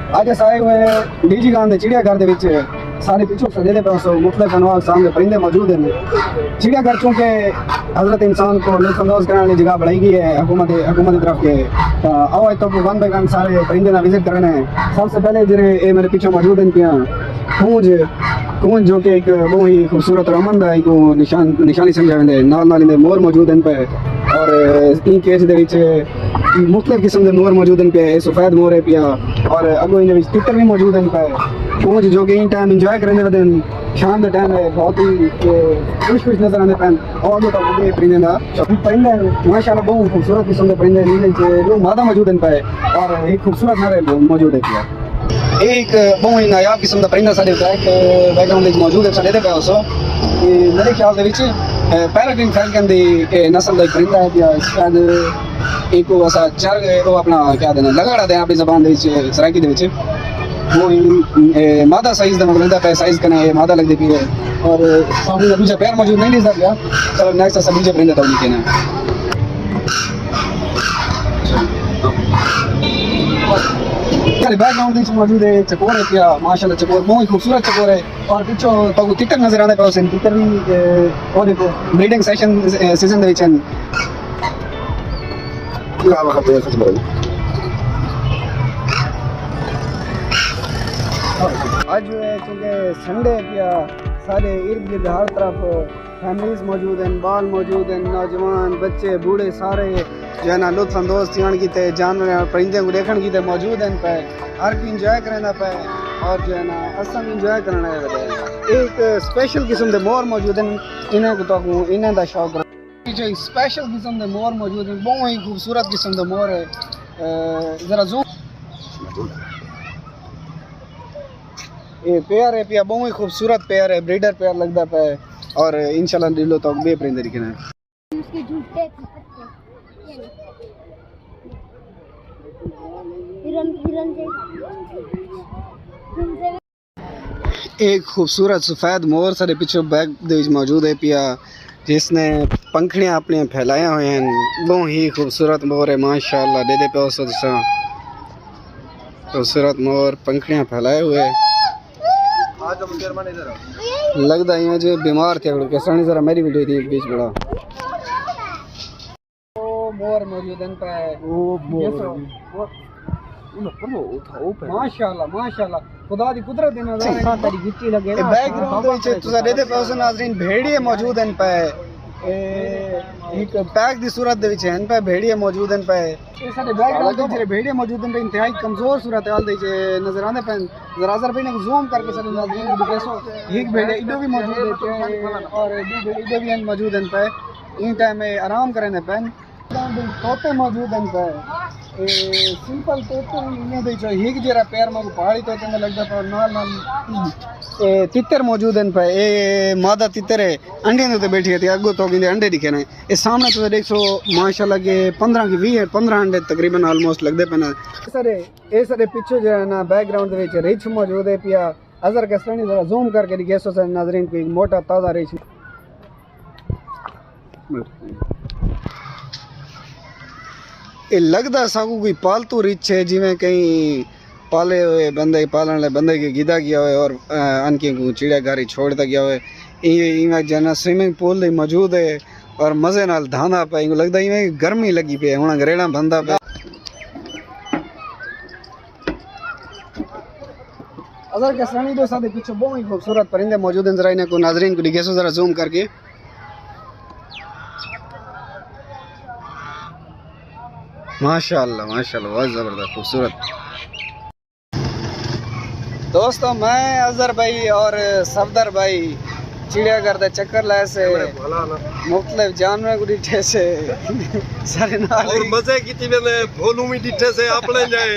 आज आए हुए डीजी खान के चिड़ियाघर के सारे पिछू सजे पे मुख्तलिफ अनवार किस्म के परिंदे मौजूद हैं। चिड़ियाघर चूँकि हजरत इंसान को लुत्फानंदोज करने वाली जगह बनाई गई है हुकूमत की तरफ के, आओ तो वन बाई वन सारे परिंदे ना विजिट करने हैं। सबसे पहले जिन्हें मेरे पीछे मौजूद हैं पिया कूंज जो कि एक बहुत ही खूबसूरत रमन का एक निशानी समझा वेंदे। नाल मोर मौजूद हैं पे और इन केस मुख्तलिफ किस्म के मोर मौजूद हैं पे। सफेद मोर है पिया और अगो इन तितर भी मौजूद हैं पे। कूंज जो कि इन टाइम इंजॉय करेंगे वदन शाम के टाइम है बहुत ही खुश नजर आने पैन। और तो परिंदे का परिंदे माशाल्लाह बहुत खूबसूरत किस्म के परिंदे नीले मादा मौजूद हैं पे और एक खूबसूरत नर मौजूद है पिया। एक बहुत ही नायाब किस्म का परिंदा साढ़े बैकग्राउंड मौजूद है साढ़े पे उसो मेरे ख्याल पैराग्रीन फैल्कन की नस्ल का परिंदा है पिया। शायद एक ऐसा चार वो अपना क्या देना लगाड़ा दें अपनी जबान सराइकी वो मादा साइज का मतलब पे साइज कने मादा लगती पी है और सामने दूसरा पैर मौजूद नहीं दिखता गया। चलो नेक्स्ट ऐसा दूसरे परिंदा तो लिखे ना बैकग्राउंड मौजूद है चकोर है पिया। माशाल्लाह चकोर बहुत ही खूबसूरत चकोर है और पिछो तो तितर नजर आने पे तितर भी और देखो ब्रीडिंग सेशन सीजन आज चूँकि संडे पिया सारे इर्द गिर्द हर तरफ फैमिलीज मौजूद हैं, बाल मौजूद हैं, नौजवान बच्चे बूढ़े सारे जो है ना लुत्फानंदोज थियण की जानवर और परिंदे को देखण की मौजूद हैं पे। हर कोई इंजॉय करना पे और जो है ना असम इंजॉय करना है। एक स्पेशल किस्म के मोर मौजूद हैं इन्हें को तो इन्हें का शौक पीछे स्पेशल किस्म के मोर मौजूद हैं। बहुत ही खूबसूरत किस्म के मोर है। ज़रा जूम ये पेयर है पिया बहुत ही खूबसूरत पेयर है ब्रीडर पेयर लगता पे और इंशाल्लाह दिलो तो बे परिंदे दिखना है। एक खूबसूरत सफ़ेद मोर सारे पीछे बैग मौजूद है पिया जिसने पंखड़ियाँ अपने फैलाया हुए हैं। बहुत ही खूबसूरत मोर है माशाल्लाह दे दे पे खूबसूरत मोर पंखड़ियाँ फैलाए हुए लगता है जो बीमार थे कैसा जरा मेरी वीडियो थी बीच बड़ा मोर मौजूद माशाल्लाह माशाल्लाह खुदा दी कुदरत दी नज़ारे तेरी गिट्टी लगे ना बैकग्राउंड विच तुसा देदे पे नाज़रीन भेड़िए मौजूद हैं पे एक पैक दी सूरत दे विच हैं पे भेड़िए मौजूद हैं पे। ये सारे बैकग्राउंड दे भेड़िए मौजूद हैं पे इंतहाई कमजोर सूरत हाल दे नजर आंदे पे। जरा जरा पे जूम करके सारे नाज़रीन को दिखासो एक भेड़िया इधर भी मौजूद है और इधर भी मौजूद हैं पे। इन टाइम में आराम करने पे तोते मौजूद हैं पे सिंपल तोते इन्हें दे जो हिग जरा पैर में पहाड़ी तोते में लगता है नाल नाल तितर मौजूद हैं पे। ये मादा तितर है अंडे तो बैठी है अगो तो अंडे दिखे ना ये सामने तो देख सो माशाल्लाह के 15 की 20 15 अंडे तकरीबन ऑलमोस्ट लगते पे ना सर ये सारे पीछे जो है ना बैकग्राउंड के रिच मौजूद है पिया। अजर के स्टैंड जरा जूम करके दिखे सो नाजरीन को एक मोटा ताज़ा रिच ये लगता साकू कोई पालतू रिच है जिमें कहीं पाले हुए बंदे पालने बंदे के गिदा गया हुए और अनकी को चिड़ियाघर छोड़ता गया हुए। ये जना स्विमिंग पूल ही मौजूद है और मजे नाल धांधा पे लगता है गर्मी लगी पे हूँ गरेड़ा बंदा पे। अगर के सनी दो साथ पीछे बहुत ही खूबसूरत परिंदे मौजूद हैं। जरा इन्हें को नाजरीन को दिखे जरा जूम करके माशाल्लाह माशाल्लाह बहुत ज़बरदस्त खूबसूरत। दोस्तों मैं अजहर भाई और सफदर भाई चिड़ियाघर का चक्कर लाए से मुख्तलिफ जानवर को डिठे से सारे नाल और मजे की मैंने भोलू भी डिठे से अपने जाए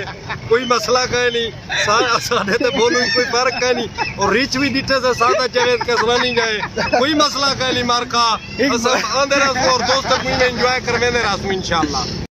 कोई मसला का नहीं सारे तो भोलू कोई फर्क का नहीं और रिच भी डिठे से सादा जावेद का नहीं जाए कोई मसला का नहीं मार का और दोस्त को एंजॉय करवे ने रासू इंशाल्लाह।